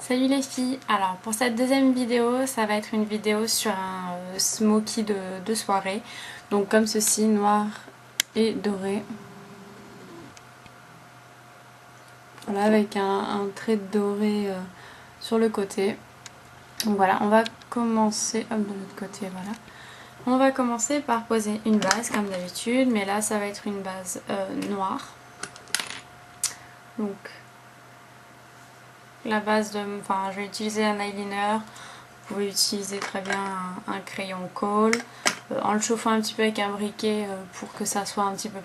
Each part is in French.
Salut les filles, alors pour cette deuxième vidéo, ça va être une vidéo sur un smoky de soirée. Donc comme ceci, noir et doré. Voilà, avec un trait doré sur le côté. Donc voilà, on va commencer, hop, de l'autre côté, voilà. On va commencer par poser une base comme d'habitude, mais là ça va être une base noire. Donc la base de, enfin je vais utiliser un eyeliner. Vous pouvez utiliser très bien un crayon colle en le chauffant un petit peu avec un briquet pour que ça soit un petit peu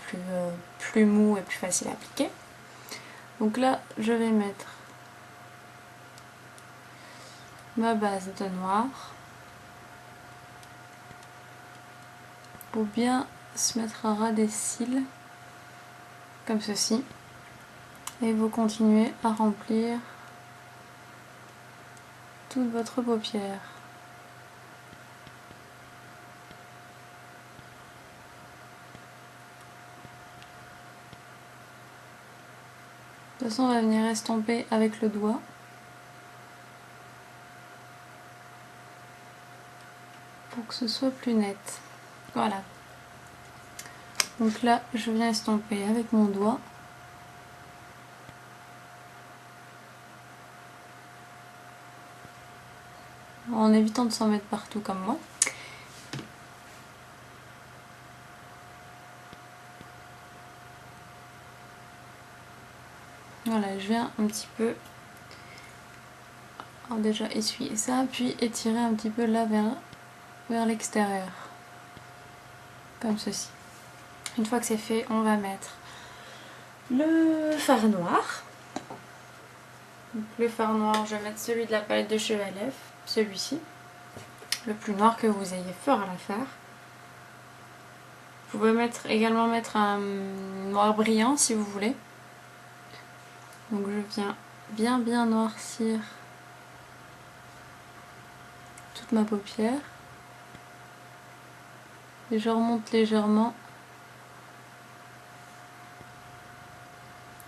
plus mou et plus facile à appliquer. Donc là, je vais mettre ma base de noir pour bien se mettre à ras des cils, comme ceci. Et vous continuez à remplir toute votre paupière. De toute façon, on va venir estomper avec le doigt. Pour que ce soit plus net. Voilà. Donc là, je viens estomper avec mon doigt. En évitant de s'en mettre partout comme moi. Voilà, je viens un petit peu déjà essuyer ça, puis étirer un petit peu là vers l'extérieur. Comme ceci. Une fois que c'est fait, on va mettre le fard noir. Donc, le fard noir, je vais mettre celui de la palette de Chevalef, celui-ci. Le plus noir que vous ayez fera l'affaire. Vous pouvez également mettre un noir brillant si vous voulez. Donc je viens bien noircir toute ma paupière. Et je remonte légèrement.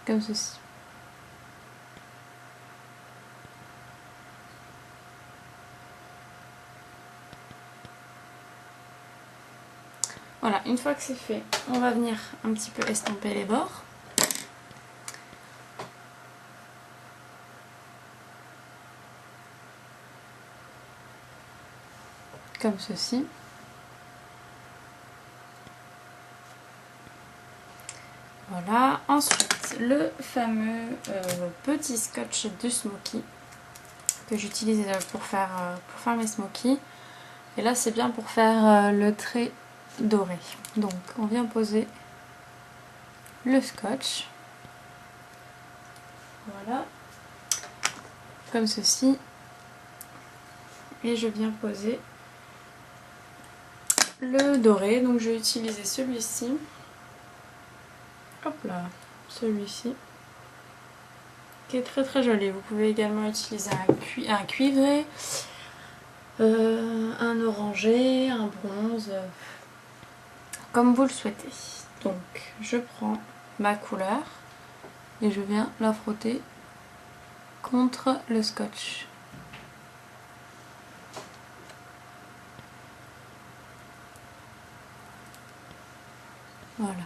Comme ceci. Voilà, une fois que c'est fait, on va venir un petit peu estomper les bords. Comme ceci. Voilà, ensuite le fameux petit scotch de smoky que j'utilise pour faire mes smokies. Et là c'est bien pour faire le trait doré. Donc on vient poser le scotch. Voilà. Comme ceci. Et je viens poser le doré. Donc je vais utiliser celui-ci. Hop là, celui-ci. Qui est très très joli. Vous pouvez également utiliser un cuivré, un orangé, un bronze, comme vous le souhaitez. Donc je prends ma couleur et je viens la frotter contre le scotch. Voilà.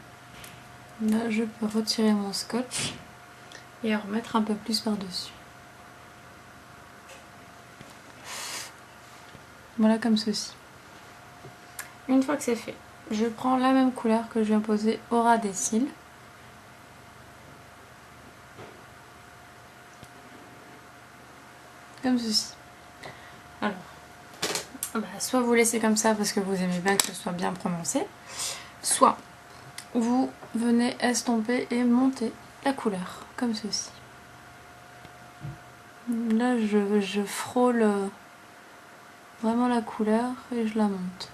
Là je peux retirer mon scotch et en remettre un peu plus par-dessus. Voilà, comme ceci. Une fois que c'est fait, je prends la même couleur que je viens poser au ras des cils. Comme ceci. Alors, soit vous laissez comme ça parce que vous aimez bien que ce soit bien prononcé, soit vous venez estomper et monter la couleur, comme ceci. Là, je frôle vraiment la couleur et je la monte.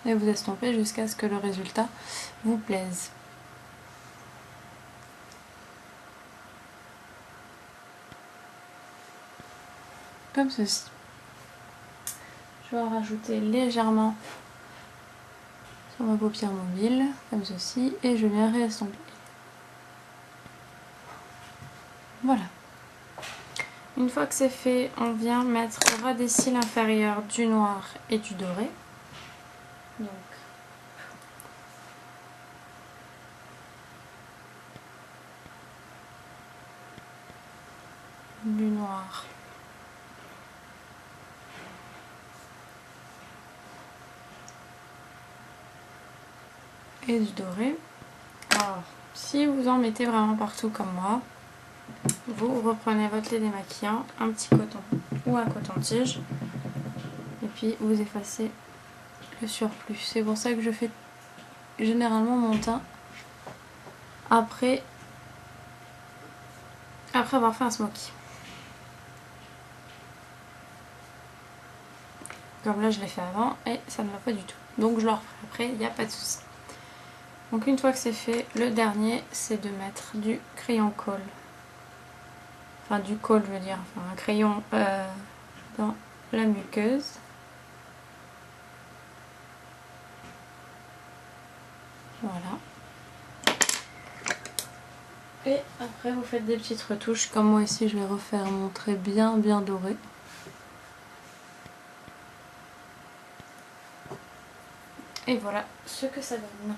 Et vous estompez jusqu'à ce que le résultat vous plaise. Comme ceci. Je vais en rajouter légèrement sur ma paupière mobile, comme ceci, et je viens réestomper. Voilà. Une fois que c'est fait, on vient mettre au ras des cils inférieurs du noir et du doré. Donc, du noir et du doré. Alors, si vous en mettez vraiment partout comme moi, vous reprenez votre lait démaquillant, un petit coton ou un coton-tige, et puis vous effacez le surplus. C'est pour ça que je fais généralement mon teint après avoir fait un smoky. Comme là je l'ai fait avant et ça ne va pas du tout. Donc je le referai après, il n'y a pas de souci. Donc une fois que c'est fait, le dernier c'est de mettre du crayon colle. Enfin du colle je veux dire, enfin un crayon dans la muqueuse. Voilà. Et après vous faites des petites retouches, comme moi ici je vais refaire mon trait bien doré. Et voilà ce que ça donne.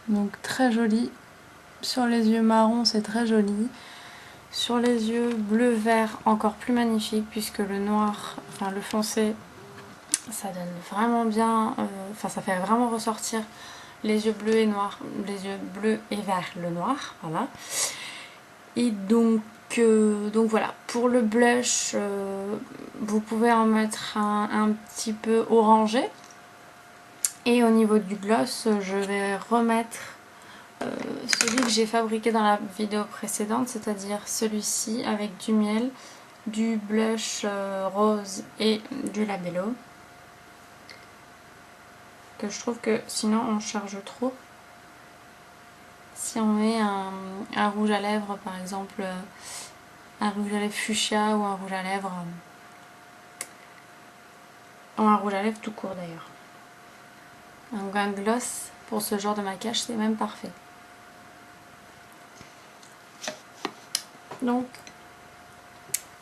Donc très joli. Sur les yeux marrons c'est très joli. Sur les yeux bleu-vert encore plus magnifique puisque le noir, enfin le foncé, ça donne vraiment bien, enfin ça fait vraiment ressortir les yeux bleus et noirs, les yeux bleus et verts, le noir, voilà. Et donc voilà, pour le blush, vous pouvez en mettre un petit peu orangé. Et au niveau du gloss, je vais remettre celui que j'ai fabriqué dans la vidéo précédente, c'est-à-dire celui-ci avec du miel, du blush rose et du labello. Que je trouve que sinon on charge trop. Si on met un rouge à lèvres par exemple, un rouge à lèvres fuchsia ou un rouge à lèvres tout court d'ailleurs. Un gloss pour ce genre de maquillage c'est même parfait. Donc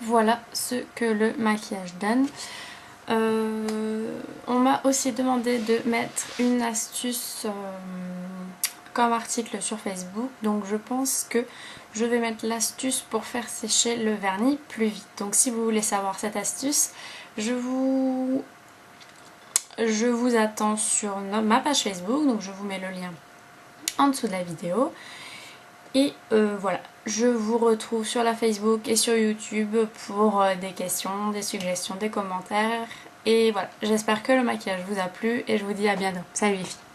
voilà ce que le maquillage donne. On m'a aussi demandé de mettre une astuce comme article sur Facebook, donc je pense que je vais mettre l'astuce pour faire sécher le vernis plus vite. Donc si vous voulez savoir cette astuce, je vous attends sur ma page Facebook, donc je vous mets le lien en dessous de la vidéo. Et voilà, je vous retrouve sur la Facebook et sur YouTube pour des questions, des suggestions, des commentaires. Et voilà, j'espère que le maquillage vous a plu et je vous dis à bientôt. Salut les filles!